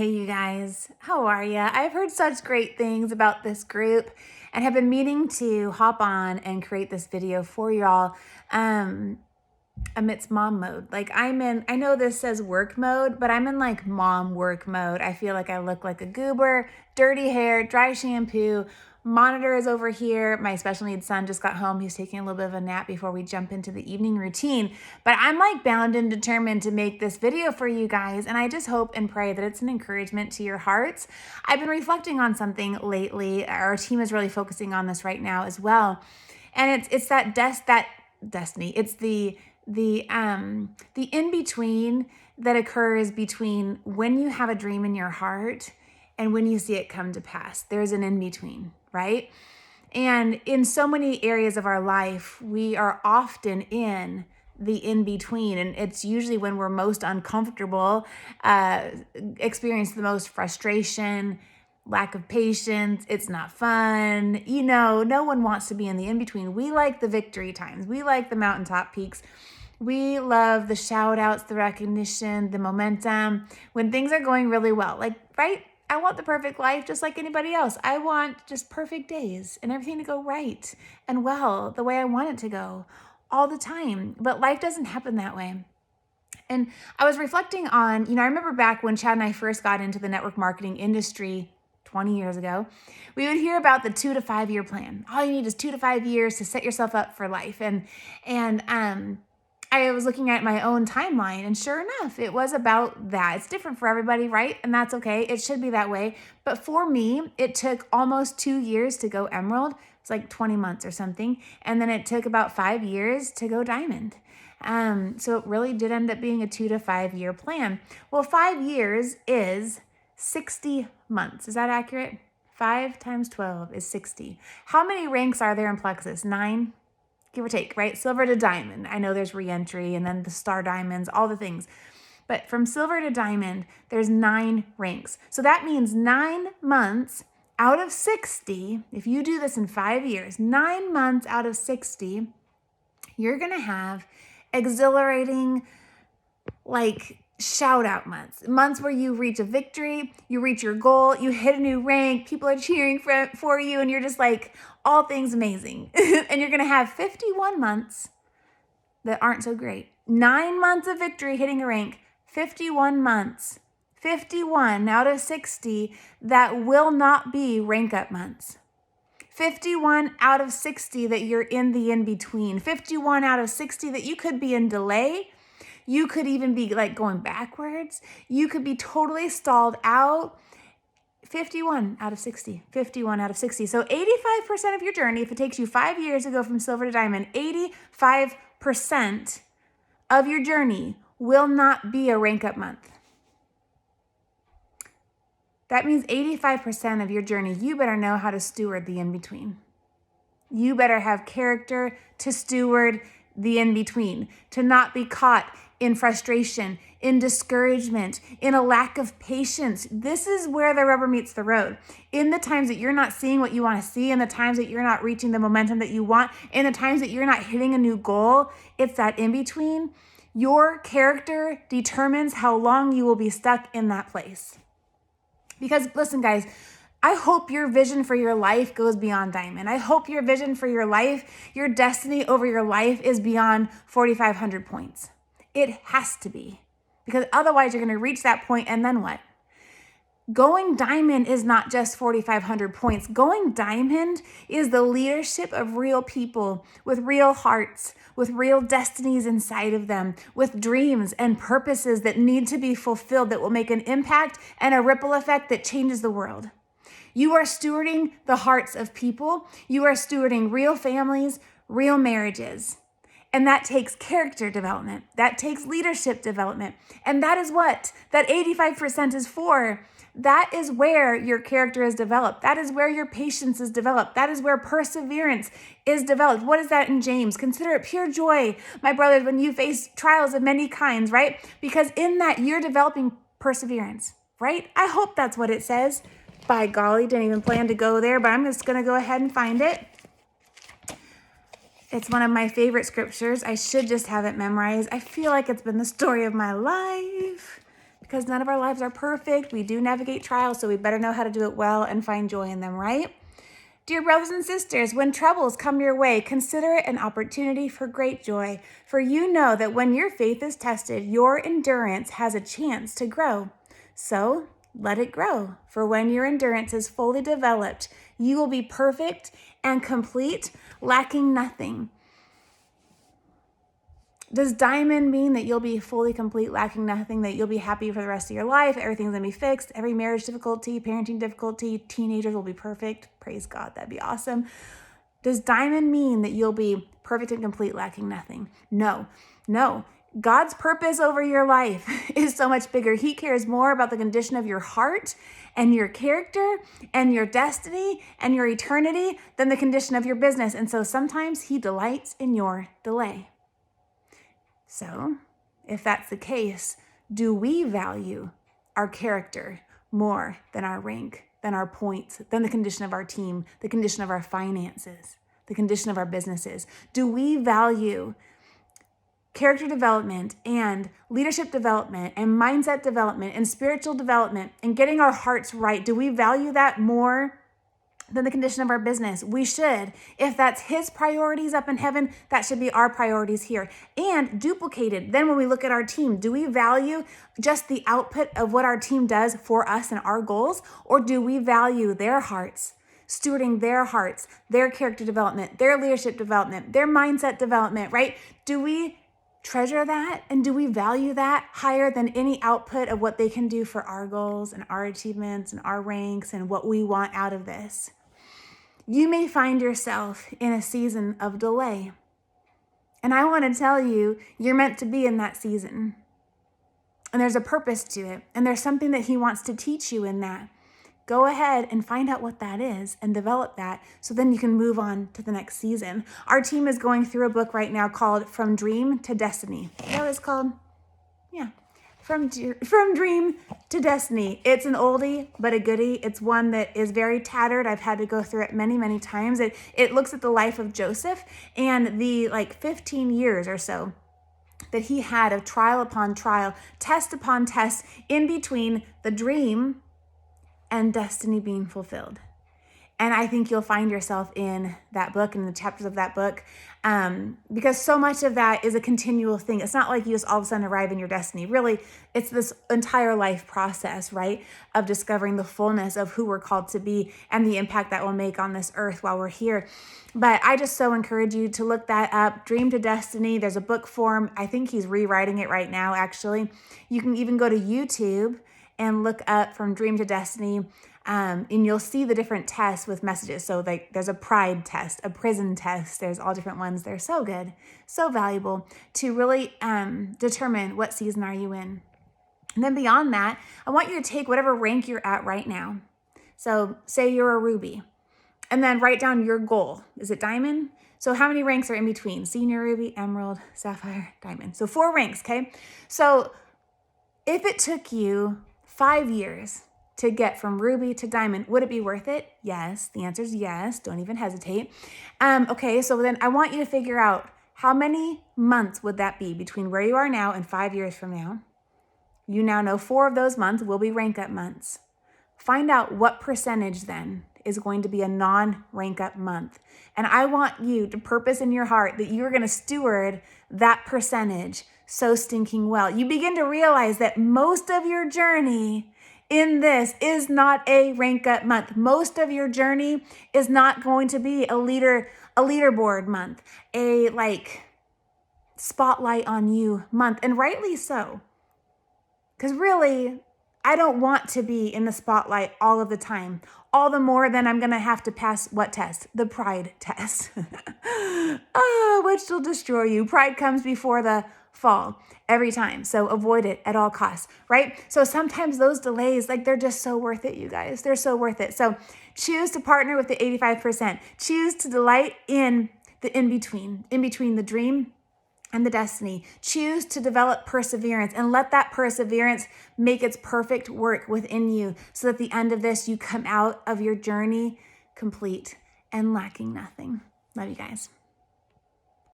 Hey, you guys, how are ya? I've heard such great things about this group and have been meaning to hop on and create this video for y'all amidst mom mode. I know this says work mode, but I'm in like mom work mode. I feel like I look like a goober, dirty hair, dry shampoo. Monitor is over here. My special needs son just got home. He's taking a little bit of a nap before we jump into the evening routine. But I'm like bound and determined to make this video for you guys. And I just hope and pray that it's an encouragement to your hearts. I've been reflecting on something lately. Our team is really focusing on this right now as well. And it's that destiny. It's the in-between that occurs between when you have a dream in your heart and when you see it come to pass. There's an in-between, right? And in so many areas of our life, we are often in the in-between, and it's usually when we're most uncomfortable, experience the most frustration, lack of patience, it's not fun. No one wants to be in the in-between. We like the victory times. We like the mountaintop peaks. We love the shout outs, the recognition, the momentum, when things are going really well. Right? I want the perfect life just like anybody else. I want just perfect days and everything to go right and well, the way I want it to go all the time. But life doesn't happen that way. And I was reflecting on, I remember back when Chad and I first got into the network marketing industry 20 years ago, we would hear about the 2 to 5 year plan. All you need is 2 to 5 years to set yourself up for life. And I was looking at my own timeline, and sure enough, it was about that. It's different for everybody, right? And that's okay. It should be that way. But for me, it took almost 2 years to go emerald. It's like 20 months or something. And then it took about 5 years to go diamond. So it really did end up being a 2 to 5 year plan. Well, 5 years is 60 months. Is that accurate? 5 times 12 is 60. How many ranks are there in Plexus? 9? Give or take, right? Silver to diamond. I know there's re-entry and then the star diamonds, all the things. But from silver to diamond, there's 9 ranks. So that means 9 months out of 60, if you do this in 5 years, 9 months out of 60, you're going to have exhilarating, shout out months where you reach a victory, you reach your goal, you hit a new rank, people are cheering for you, and you're just like, all things amazing. And you're going to have 51 months that aren't so great. 9 months of victory, hitting a rank, 51 months, 51 out of 60 that will not be rank up months. 51 out of 60 that you're in the in-between. 51 out of 60 that you could be in delay. You could even be going backwards. You could be totally stalled out. 51 out of 60. 51 out of 60. So 85% of your journey, if it takes you 5 years to go from silver to diamond, 85% of your journey will not be a rank up month. That means 85% of your journey, you better know how to steward the in-between. You better have character to steward the in-between, to not be caught in frustration, in discouragement, in a lack of patience. This is where the rubber meets the road. In the times that you're not seeing what you want to see, in the times that you're not reaching the momentum that you want, in the times that you're not hitting a new goal, it's that in-between. Your character determines how long you will be stuck in that place. Because listen, guys, I hope your vision for your life goes beyond diamond. I hope your vision for your life, your destiny over your life is beyond 4,500 points. It has to be, because otherwise you're going to reach that point and then what? Going diamond is not just 4,500 points. Going diamond is the leadership of real people with real hearts, with real destinies inside of them, with dreams and purposes that need to be fulfilled, that will make an impact and a ripple effect that changes the world. You are stewarding the hearts of people. You are stewarding real families, real marriages. And that takes character development. That takes leadership development. And that is what that 85% is for. That is where your character is developed. That is where your patience is developed. That is where perseverance is developed. What is that in James? Consider it pure joy, my brothers, when you face trials of many kinds, right? Because in that you're developing perseverance, right? I hope that's what it says. By golly, didn't even plan to go there, but I'm just going to go ahead and find it. It's one of my favorite scriptures. I should just have it memorized. I feel like it's been the story of my life because none of our lives are perfect. We do navigate trials, so we better know how to do it well and find joy in them, right? Dear brothers and sisters, when troubles come your way, consider it an opportunity for great joy, for you know that when your faith is tested, your endurance has a chance to grow. So let it grow, for when your endurance is fully developed, you will be perfect and complete, lacking nothing. Does diamond mean that you'll be fully complete, lacking nothing, that you'll be happy for the rest of your life, everything's gonna be fixed, every marriage difficulty, parenting difficulty, teenagers will be perfect? Praise God, that'd be awesome. Does diamond mean that you'll be perfect and complete, lacking nothing? No. God's purpose over your life is so much bigger. He cares more about the condition of your heart and your character and your destiny and your eternity than the condition of your business. And so sometimes he delights in your delay. So, if that's the case, do we value our character more than our rank, than our points, than the condition of our team, the condition of our finances, the condition of our businesses? Do we value character development and leadership development and mindset development and spiritual development and getting our hearts right? Do we value that more than the condition of our business? We should. If that's his priorities up in heaven, that should be our priorities here. And duplicated, then when we look at our team, do we value just the output of what our team does for us and our goals? Or do we value their hearts, stewarding their hearts, their character development, their leadership development, their mindset development, right? Do we treasure that? And do we value that higher than any output of what they can do for our goals and our achievements and our ranks and what we want out of this? You may find yourself in a season of delay. And I want to tell you, you're meant to be in that season. And there's a purpose to it. And there's something that he wants to teach you in that. Go ahead and find out what that is and develop that so then you can move on to the next season. Our team is going through a book right now called From Dream to Destiny. Is that what it's called? Yeah. From Dream to Destiny. It's an oldie, but a goodie. It's one that is very tattered. I've had to go through it many, many times. It looks at the life of Joseph and the 15 years or so that he had of trial upon trial, test upon test, in between the dream and destiny being fulfilled. And I think you'll find yourself in that book and the chapters of that book because so much of that is a continual thing. It's not like you just all of a sudden arrive in your destiny. Really, it's this entire life process, right, of discovering the fullness of who we're called to be and the impact that will make on this earth while we're here. But I just so encourage you to look that up, Dream to Destiny. There's a book form. I think he's rewriting it right now, actually. You can even go to YouTube and look up From Dream to Destiny, and you'll see the different tests with messages. So there's a pride test, a prison test. There's all different ones. They're so good, so valuable to really determine what season are you in. And then beyond that, I want you to take whatever rank you're at right now. So say you're a ruby, and then write down your goal. Is it diamond? So how many ranks are in between? Senior ruby, emerald, sapphire, diamond. So 4 ranks, okay? So if it took you 5 years to get from ruby to diamond, would it be worth it? Yes. The answer is yes. Don't even hesitate. Okay, so then I want you to figure out how many months would that be between where you are now and 5 years from now. You now know 4 of those months will be rank up months. Find out what percentage then is going to be a non-rank up month. And I want you to purpose in your heart that you're going to steward that percentage so stinking well. You begin to realize that most of your journey in this is not a rank up month. Most of your journey is not going to be a leaderboard month, a spotlight on you month, and rightly so. Because really, I don't want to be in the spotlight all of the time. All the more then I'm going to have to pass what test? The pride test. Which will destroy you. Pride comes before the fall every time. So avoid it at all costs, right? So sometimes those delays, they're just so worth it, you guys. They're so worth it. So choose to partner with the 85%. Choose to delight in the in-between the dream and the destiny. Choose to develop perseverance and let that perseverance make its perfect work within you so that at the end of this, you come out of your journey complete and lacking nothing. Love you guys.